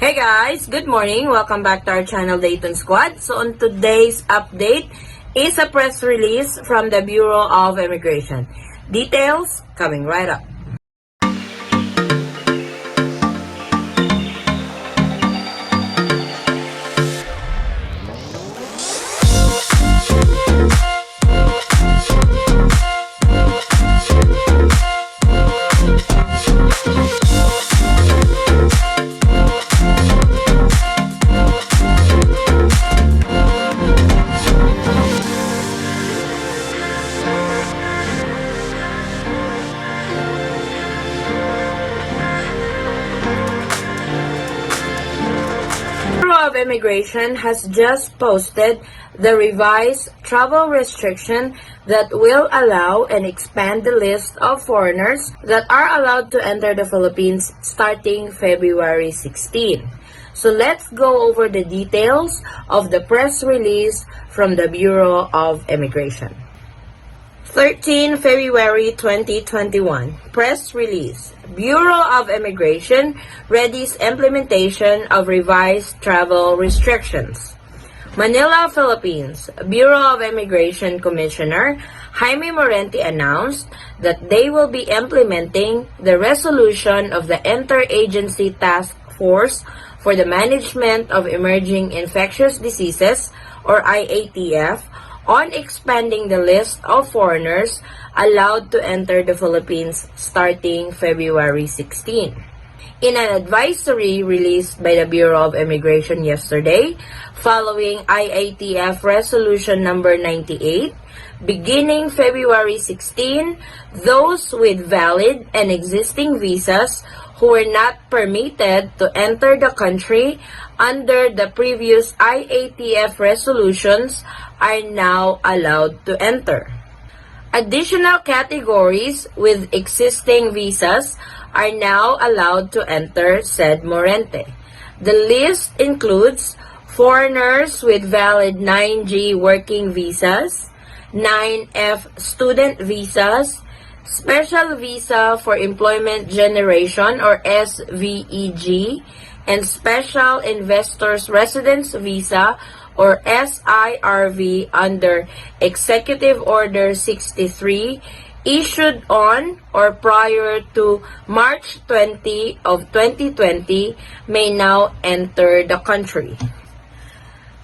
Hey guys, good morning. Welcome back to our channel, Dayton Squad. So on today's update is a press release from the Bureau of Immigration. Details coming right up. Bureau of Immigration has just posted the revised travel restriction that will allow and expand the list of foreigners that are allowed to enter the Philippines starting February 16. So let's go over the details of the press release from the Bureau of Immigration. 13 February 2021. Press release. Bureau of Immigration Readies implementation of revised travel restrictions. Manila, Philippines. Bureau of Immigration Commissioner Jaime Morente announced that they will be implementing the resolution of the Interagency Task Force for the Management of Emerging Infectious Diseases, or IATF, on expanding the list of foreigners allowed to enter the Philippines starting February 16. In an advisory released by the Bureau of Immigration yesterday, following IATF Resolution Number 98, beginning February 16, those with valid and existing visas who were not permitted to enter the country under the previous IATF resolutions are now allowed to enter. Additional categories with existing visas are now allowed to enter, said Morente. The list includes foreigners with valid 9G working visas, 9F student visas, Special Visa for Employment Generation or SVEG, and Special Investors Residence Visa or SIRV under Executive Order 63 issued on or prior to March 20 of 2020 may now enter the country.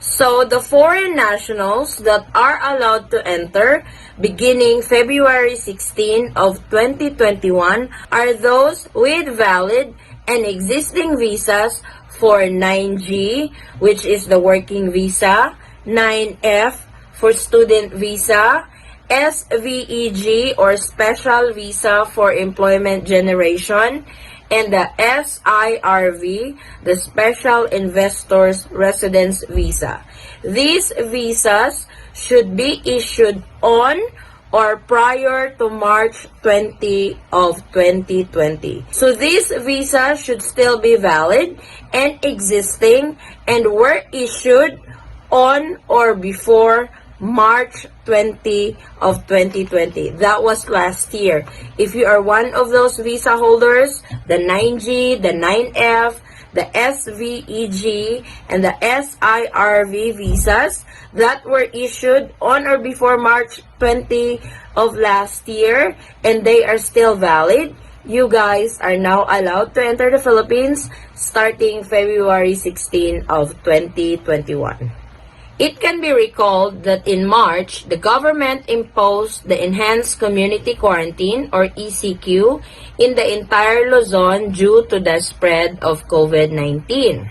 So, the foreign nationals that are allowed to enter beginning February 16 of 2021 are those with valid and existing visas for 9G, which is the working visa, 9F for student visa, SVEG or special visa for employment generation, and the SIRV, the Special Investors Residence Visa. These visas should be issued on or prior to March 20 of 2020. So these visas should still be valid and existing and were issued on or before March 20 of 2020. That was last year. If you are one of those visa holders, the 9G, the 9F, the SVEG, and the SIRV visas that were issued on or before March 20 of last year, and they are still valid, you guys are now allowed to enter the Philippines starting February 16 of 2021. It can be recalled that in March, the government imposed the Enhanced Community Quarantine or ECQ in the entire Luzon due to the spread of COVID-19.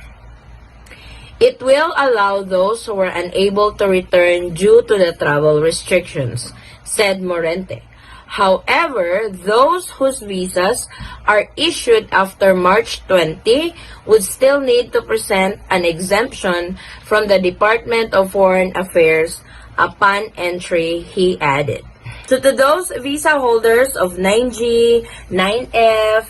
It will allow those who were unable to return due to the travel restrictions, said Morente. However, those whose visas are issued after March 20 would still need to present an exemption from the Department of Foreign Affairs upon entry, he added. So to those visa holders of 9G, 9F,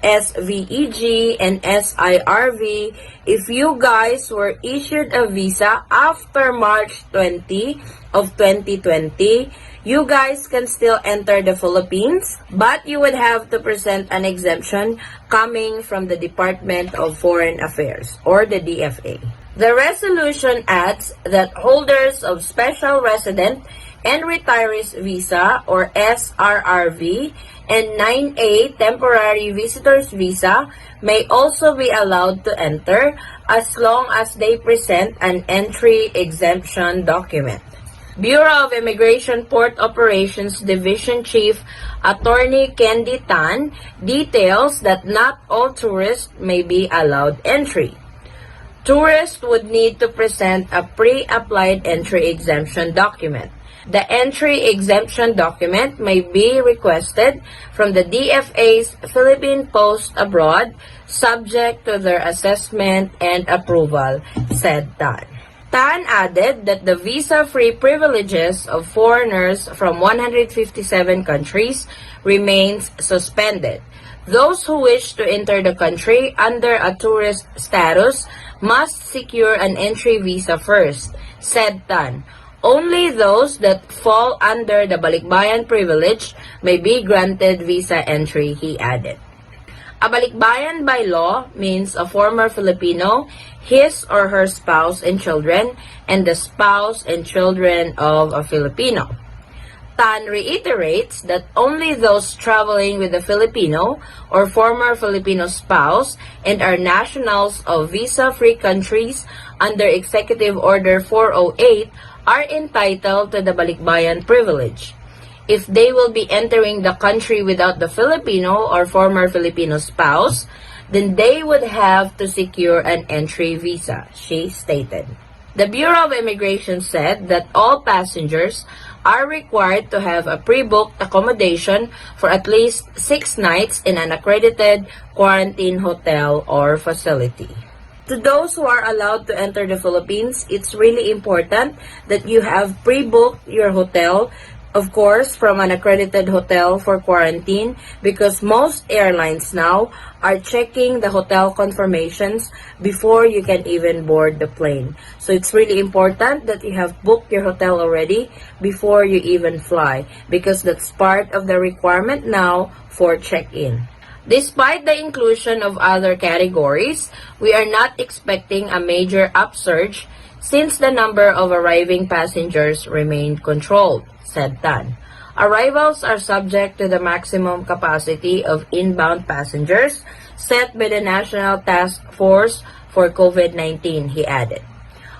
SVEG, and SIRV, if you guys were issued a visa after March 20 of 2020, you guys can still enter the Philippines, but you would have to present an exemption coming from the Department of Foreign Affairs, or the DFA. The resolution adds that holders of Special Resident and Retirees Visa, or SRRV, and 9A Temporary Visitors Visa may also be allowed to enter as long as they present an entry exemption document. Bureau of Immigration Port Operations Division Chief Attorney Candy Tan details that not all tourists may be allowed entry. Tourists would need to present a pre-applied entry exemption document. The entry exemption document may be requested from the DFA's Philippine Post Abroad, subject to their assessment and approval, said Tan. Tan added that the visa-free privileges of foreigners from 157 countries remains suspended. Those who wish to enter the country under a tourist status must secure an entry visa first, said Tan. Only those that fall under the balikbayan privilege may be granted visa entry, he added. A balikbayan by law means a former Filipino, his or her spouse and children, and the spouse and children of a Filipino. Tan reiterates that only those traveling with a Filipino or former Filipino spouse and are nationals of visa-free countries under Executive Order 408 are entitled to the balikbayan privilege. If they will be entering the country without the Filipino or former Filipino spouse, then they would have to secure an entry visa, she stated. The Bureau of Immigration said that all passengers are required to have a pre-booked accommodation for at least 6 nights in an accredited quarantine hotel or facility. To those who are allowed to enter the Philippines, it's really important that you have pre-booked your hotel, of course, from an accredited hotel for quarantine, because most airlines now are checking the hotel confirmations before you can even board the plane. So it's really important that you have booked your hotel already before you even fly, because that's part of the requirement now for check-in. Despite the inclusion of other categories, we are not expecting a major upsurge since the number of arriving passengers remained controlled, said Tan. Arrivals are subject to the maximum capacity of inbound passengers set by the National Task Force for COVID-19, he added.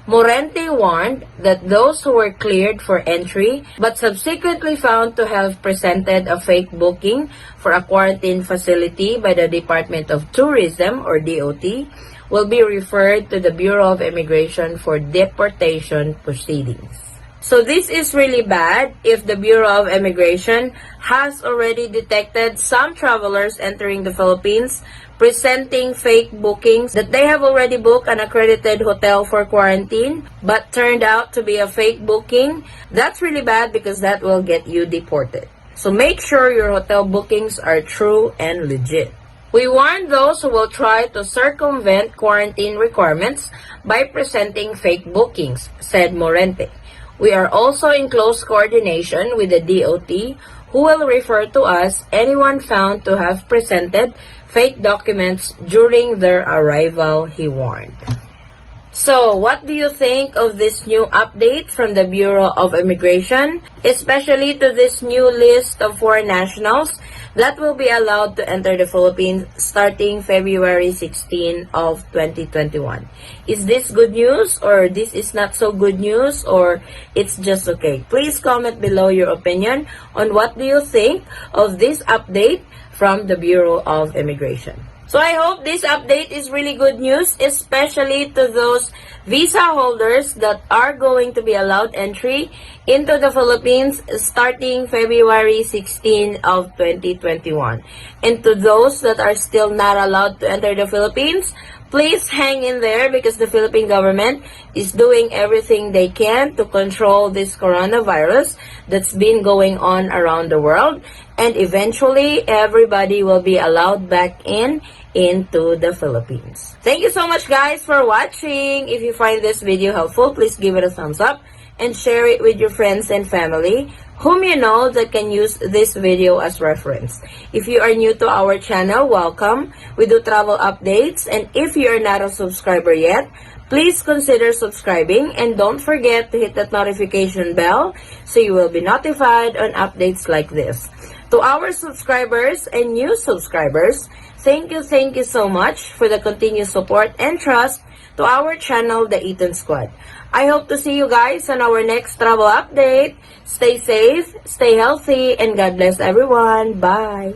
Morente warned that those who were cleared for entry but subsequently found to have presented a fake booking for a quarantine facility by the Department of Tourism, or DOT, will be referred to the Bureau of Immigration for deportation proceedings. So this is really bad if the Bureau of Immigration has already detected some travelers entering the Philippines presenting fake bookings that they have already booked an accredited hotel for quarantine but turned out to be a fake booking. That's really bad because that will get you deported. So make sure your hotel bookings are true and legit. We warn those who will try to circumvent quarantine requirements by presenting fake bookings, said Morente. We are also in close coordination with the DOT, who will refer to us anyone found to have presented fake documents during their arrival, he warned. So, what do you think of this new update from the Bureau of Immigration, especially to this new list of foreign nationals that will be allowed to enter the Philippines starting February 16 of 2021? Is this good news, or this is not so good news, or it's just okay? Please comment below your opinion on what do you think of this update from the Bureau of Immigration. So I hope this update is really good news, especially to those visa holders that are going to be allowed entry into the Philippines starting February 16 of 2021. And to those that are still not allowed to enter the Philippines, please hang in there because the Philippine government is doing everything they can to control this coronavirus that's been going on around the world. and eventually everybody will be allowed back into the Philippines. Thank you so much guys for watching. If you find this video helpful, please give it a thumbs up and share it with your friends and family whom you know that can use this video as reference. If you are new to our channel, welcome. We do travel updates, and if you are not a subscriber yet, please consider subscribing and don't forget to hit that notification bell so you will be notified on updates like this. To our subscribers and new subscribers, thank you so much for the continued support and trust to our channel, The Eaton Squad. I hope to see you guys on our next travel update. Stay safe, stay healthy, and God bless everyone. Bye!